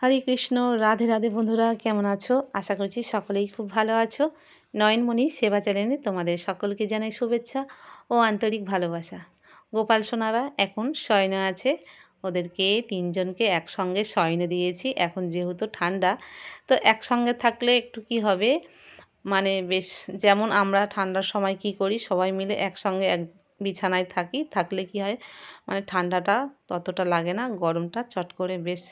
হরে কৃষ্ণ, রাধে রাধে বন্ধুরা, কেমন আছো? আশা করছি সকলেই খুব ভালো আছো। নয়নমণি সেবা চ্যানেলে তোমাদের সকলকে জানাই শুভেচ্ছা ও আন্তরিক ভালোবাসা। গোপাল সোনারা এখন শয়নে আছে, ওদেরকে তিনজনকে একসঙ্গে শয়নে দিয়েছি। এখন যেহেতু ঠান্ডা, তো একসঙ্গে থাকলে একটু কি হবে, মানে বেশ, যেমন আমরা ঠান্ডার সময় কি করি, সবাই মিলে একসঙ্গে এক বিছানায় থাকলে কি হয়, মানে ঠান্ডাটা ততটা লাগে না, গরমটা চট করে বেশ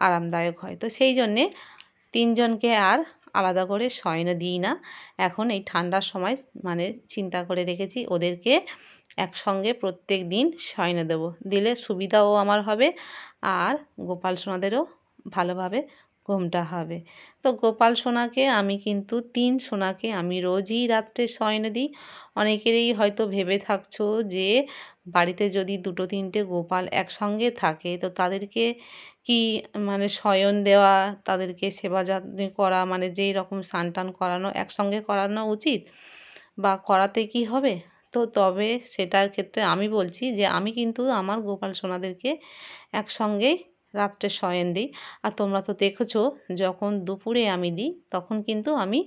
আরামদায়ক হয়। তো সেই জন্যে তিনজনকে আর আলাদা করে শয়নে দিই না। এখন এই ঠান্ডার সময় মানে চিন্তা করে রেখেছি ওদেরকে একসঙ্গে প্রত্যেক দিন শয়নে দেবো, দিলে সুবিধাও আমার হবে আর গোপাল সোনাদেরও ভালোভাবে ঘুমটা হবে। তো গোপাল সোনাকে আমি কিন্তু 3 সোনাকে আমি রোজই রাত্রে শয়নে দিই। অনেকেরই হয়তো ভেবে থাকছো যে বাড়িতে যদি 2-3টে গোপাল একসঙ্গে থাকে তো তাদেরকে কি মানে শয়ন দেওয়া, তাদেরকে সেবা যত্ন করা, মানে যেই রকম স্নান টান করানো একসঙ্গে করানো উচিত বা করাতে কি হবে? তো তবে সেটার ক্ষেত্রে আমি বলছি যে আমি কিন্তু আমার গোপাল সোনাদেরকে একসঙ্গেই রাত্রে শয়ন দিই। আর তোমরা তো দেখেছো যখন দুপুরে আমি দিই তখন কিন্তু আমি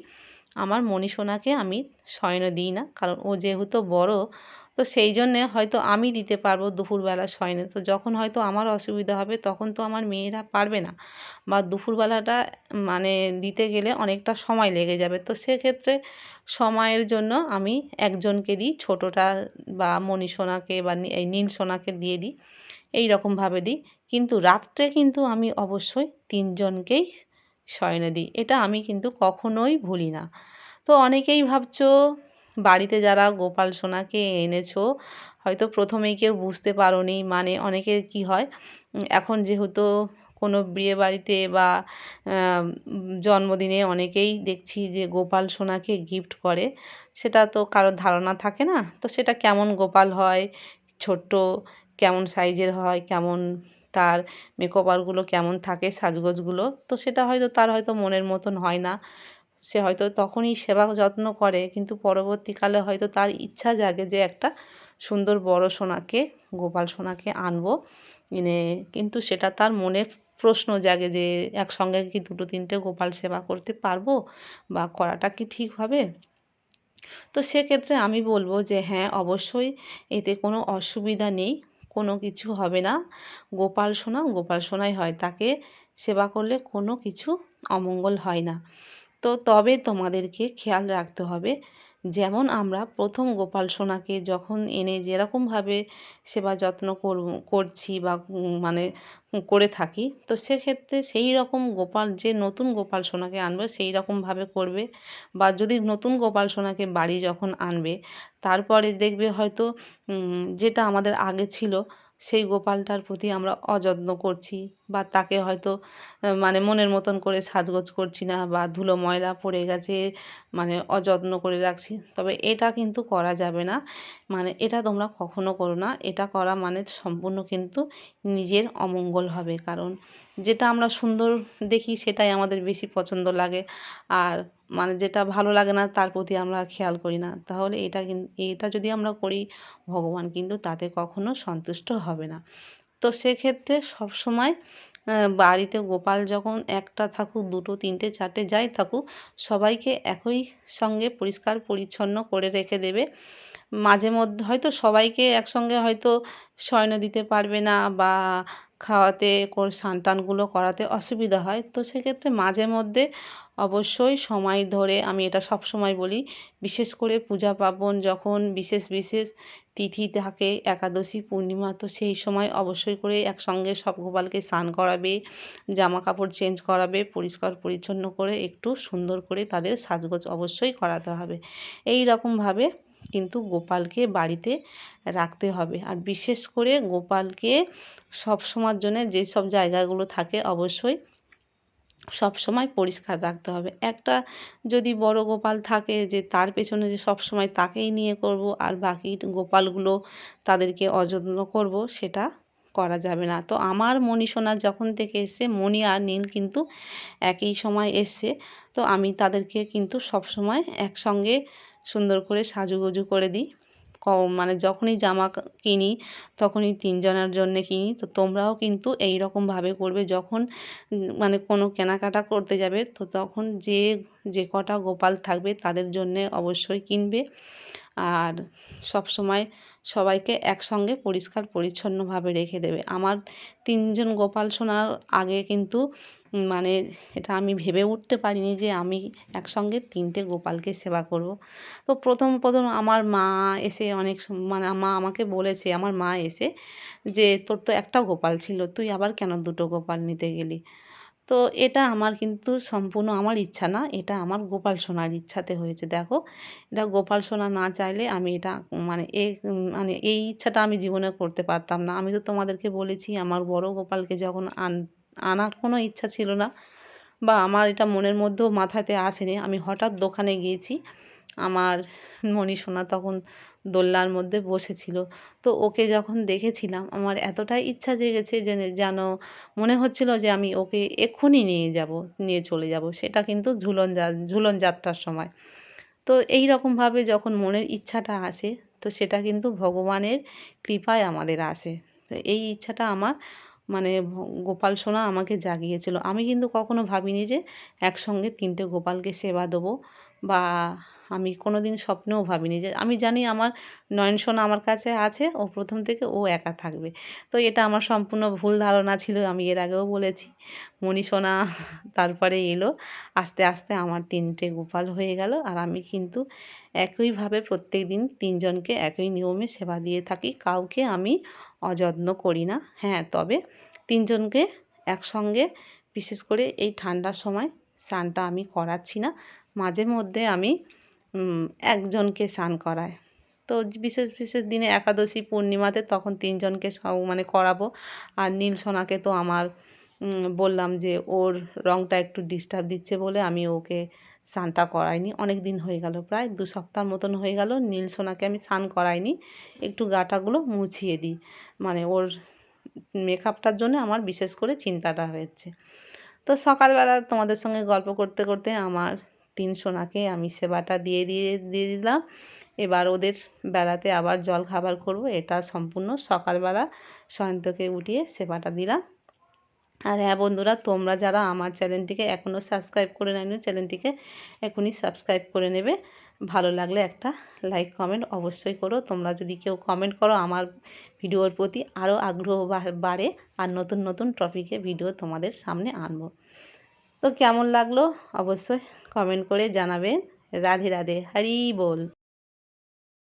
আমার মণিসোনাকে আমি শয়নে দিই না, কারণ ও যেহেতু বড়, তো সেই জন্যে হয়তো আমি দিতে পারবো দুপুরবেলা শয়নে। তো যখন হয়তো আমার অসুবিধা হবে তখন তো আমার মেয়েরা পারবে না, বা দুপুরবেলাটা মানে দিতে গেলে অনেকটা সময় লেগে যাবে। তো সেক্ষেত্রে সময়ের জন্য আমি একজনকে দিই, ছোটোটা বা মণিসোনাকে বা এই নীল সোনাকে দিয়ে দিই, এই রকমভাবে দিই। কিন্তু রাত্রে কিন্তু আমি অবশ্যই তিনজনকেই শয়নে দিই, এটা আমি কিন্তু কখনোই ভুলি না। তো অনেকেই ভাবছো বাড়িতে যারা গোপাল সোনাকে এনেছো হয়তো প্রথমেই কেউ বুঝতে পারোনি, মানে অনেকের কি হয়, এখন যেহেতু কোনো বিয়ে বাড়িতে বা জন্মদিনে অনেকেই দেখছি যে গোপাল সোনাকে গিফট করে, সেটা তো কারোর ধারণা থাকে না। তো সেটা কেমন গোপাল হয়, ছোট্ট কেমন সাইজের হয়, কেমন তার মেকওভারগুলো কেমন থাকে, সাজগোজগুলো, তো সেটা হয়তো তার হয়তো মনের মতন হয় না। সে হয়তো তখনই সেবা যত্ন করে, কিন্তু পরবর্তীকালে হয়তো তার ইচ্ছা জাগে যে একটা সুন্দর বড় সোনাকে, গোপাল সোনাকে আনবো এনে, কিন্তু সেটা তার মনের প্রশ্ন জাগে যে একসঙ্গে কি 2-3টে গোপাল সেবা করতে পারবো বা করাটা কি ঠিক হবে? তো সেক্ষেত্রে আমি বলবো যে হ্যাঁ, অবশ্যই এতে কোনো অসুবিধা নেই, কোনো কিছু হবে না। গোপাল সোনা গোপাল সোনাই হয়, তাকে সেবা করলে কোনো কিছু অমঙ্গল হয় না। তো তবে তোমাদেরকে খেয়াল রাখতে হবে, যেমন আমরা প্রথম গোপাল সোনাকে যখন এনে যেরকমভাবে সেবা যত্ন করছি বা মানে করে থাকি, তো সেক্ষেত্রে সেই রকম গোপাল, যে নতুন গোপাল সোনাকে আনবে সেই রকমভাবে করবে। বা যদি নতুন গোপাল সোনাকে বাড়ি যখন আনবে, তারপরে দেখবে হয়তো যেটা আমাদের আগে ছিল সেই গোপালটার প্রতি আমরা অযত্ন করছি, বা তাকে হয়তো মানে মনের মতন করে সাজগোজ করছি না, বা ধুলো ময়লা পড়ে গেছে মানে অযত্ন করে রাখছি। তবে এটা কিন্তু করা যাবে না, মানে এটা তোমরা কখনো করো না। এটা করা মানে সম্পূর্ণ কিন্তু নিজের অমঙ্গল হবে, কারণ যেটা আমরা সুন্দর দেখি সেটাই আমাদের বেশি পছন্দ লাগে, আর মানে যেটা ভালো লাগে না তার প্রতি আমরা খেয়াল করি না। তাহলে এটা যদি আমরা করি, ভগবান কিন্তু তাতে কখনো সন্তুষ্ট হবে না। তো সেক্ষেত্রে সবসময় বাড়িতে গোপাল যখন একটা থাকুক, 2, 3, 4 যাই থাকুক, সবাইকে একই সঙ্গে পরিষ্কার পরিচ্ছন্ন করে রেখে দেবে। মাঝে মধ্যে হয়তো সবাইকে একসঙ্গে হয়তো শয়ন দিতে পারবে না, বা খাওয়াতে স্নান টানগুলো করাতে অসুবিধা হয়। তো সেক্ষেত্রে মাঝে মধ্যে অবশ্যই সময় ধরে, আমি এটা সবসময় বলি, বিশেষ করে পূজা পার্বণ যখন বিশেষ বিশেষ তিথি থাকে, একাদশী, পূর্ণিমা, তো সেই সময় অবশ্যই করে একসঙ্গে সব গোপালকে স্নান করাবে, জামা কাপড় চেঞ্জ করাবে, পরিষ্কার পরিচ্ছন্ন করে একটু সুন্দর করে তাদের সাজগোজ অবশ্যই করাতে হবে। এই রকমভাবে কিন্তু গোপালকে বাড়িতে রাখতে হবে। আর বিশেষ করে গোপালকে সব সময়ের জন্যে যেসব জায়গাগুলো থাকে অবশ্যই সবসময় পরিষ্কার রাখতে হবে। একটা যদি বড় গোপাল থাকে যে তার পেছনে যে সবসময় তাকেই নিয়ে করব আর বাকি গোপালগুলো তাদেরকে অযত্ন করব, সেটা করা যাবে না। তো আমার মণিসোনা যখন থেকে এসছে, মণি আর নীল কিন্তু একই সময় এসছে, তো আমি তাদেরকে কিন্তু সবসময় একসঙ্গে সুন্দর করে সাজুগুজু করে দিই। মানে যখনই জামা কিনি তখনই 3 জনের জন্যে কিনি। তো তোমরাও কিন্তু এই রকমভাবে করবে, যখন মানে কোনো কেনাকাটা করতে যাবে তো তখন যে কটা গোপাল থাকবে তাদের জন্যে অবশ্যই কিনবে। আর সবসময় সবাইকে একসঙ্গে পরিষ্কার পরিচ্ছন্নভাবে রেখে দেবে। আমার 3 জন গোপাল সোনার আগে কিন্তু মানে এটা আমি ভেবে উঠতে পারিনি যে আমি একসঙ্গে 3টে গোপালকে সেবা করব। তো প্রথম আমার মা এসে মানে মা আমাকে বলেছে, আমার মা এসে যে, "তোর তো একটা গোপাল ছিল, তুই আবার কেন 2টো গোপাল নিতে গেলি?" তো এটা আমার কিন্তু সম্পূর্ণ আমার ইচ্ছা না, এটা আমার গোপাল সোনার ইচ্ছাতে হয়েছে। দেখো, এটা গোপাল সোনা না চাইলে আমি এটা মানে মানে এই ইচ্ছাটা আমি জীবনে করতে পারতাম না। আমি তো তোমাদেরকে বলেছি আমার বড় গোপালকে যখন আনার কোনো ইচ্ছা ছিল না, বা আমার এটা মনের মধ্যেও মাথাতে আসেনি। আমি হঠাৎ দোকানে গিয়েছি, আমার মনি সোনা তখন দোলনার মধ্যে বসেছিল। তো ওকে যখন দেখেছিলাম আমার এতটাই ইচ্ছা জেগেছে যে যেন মনে হচ্ছিল যে আমি ওকে এক্ষুনি নিয়ে চলে যাব। সেটা কিন্তু ঝুলন যাত্রার সময়। তো এই রকমভাবে যখন মনের ইচ্ছাটা আসে তো সেটা কিন্তু ভগবানের কৃপায় আমাদের আসে। তো এই ইচ্ছাটা আমার মানে গোপাল সোনা আমাকে জাগিয়েছিল। আমি কিন্তু কখনো ভাবিনি যে একসঙ্গে 3টে গোপালকে সেবা দেবো, বা আমি কোনোদিন স্বপ্নেও ভাবিনি যে, আমি জানি আমার নয়ন সোনা আমার কাছে আছে, ও প্রথম থেকে ও একা থাকবে। তো এটা আমার সম্পূর্ণ ভুল ধারণা ছিল, আমি এর আগেও বলেছি। মনি সোনা তারপরে এলো, আস্তে আস্তে আমার 3টে গোপাল হয়ে গেল। আর আমি কিন্তু একইভাবে প্রত্যেকদিন 3 জনকে একই নিয়মে সেবা দিয়ে থাকি, কাউকে আমি অযত্ন করি না। হ্যাঁ, তবে 3 জনকে একসঙ্গে বিশেষ করে এই ঠান্ডার সময় স্নানটা আমি করাচ্ছি না। মাঝে মধ্যে আমি একজনকে স্নান করাই। তো বিশেষ দিনে একাদশী, পূর্ণিমাতে তখন 3 জনকে মানে করাবো। আর নীল সোনাকে তো আমার বললাম যে ওর রঙটা একটু ডিস্টার্ব দিচ্ছে বলে আমি ওকে স্নানটা করাইনি। অনেক দিন হয়ে গেল, প্রায় 2 সপ্তাহ মতন হয়ে গেল নীল সোনাকে আমি স্নান করাইনি। একটু গাটাগুলো মুছিয়ে দিই। মানে ওর মেকআপটার জন্য আমার বিশেষ করে চিন্তাটা হয়েছে। তো সকালবেলা তোমাদের সঙ্গে গল্প করতে করতে আমার 3 সোনাকে আমি সেবাটা দিয়ে দিলাম। এবার ওদের বেলাতে আবার জলখাবার করব। এটা সম্পূর্ণ সকালবেলা শয়ন থেকে উঠিয়ে সেবাটা দিলাম। আর হ্যাঁ বন্ধুরা, তোমরা যারা আমার চ্যানেলটিকে এখনও সাবস্ক্রাইব করে নাওনি, চ্যানেলটিকে এখনই সাবস্ক্রাইব করে নেবে। ভালো লাগলে একটা লাইক কমেন্ট অবশ্যই করো। তোমরা যদি কেউ কমেন্ট করো আমার ভিডিওর প্রতি আরও আগ্রহ বাড়ে, আর নতুন নতুন টপিকে ভিডিও তোমাদের সামনে আনবো। তো কেমন লাগলো অবশ্যই কমেন্ট করে জানাবেন। রাধে রাধে, হরি বল।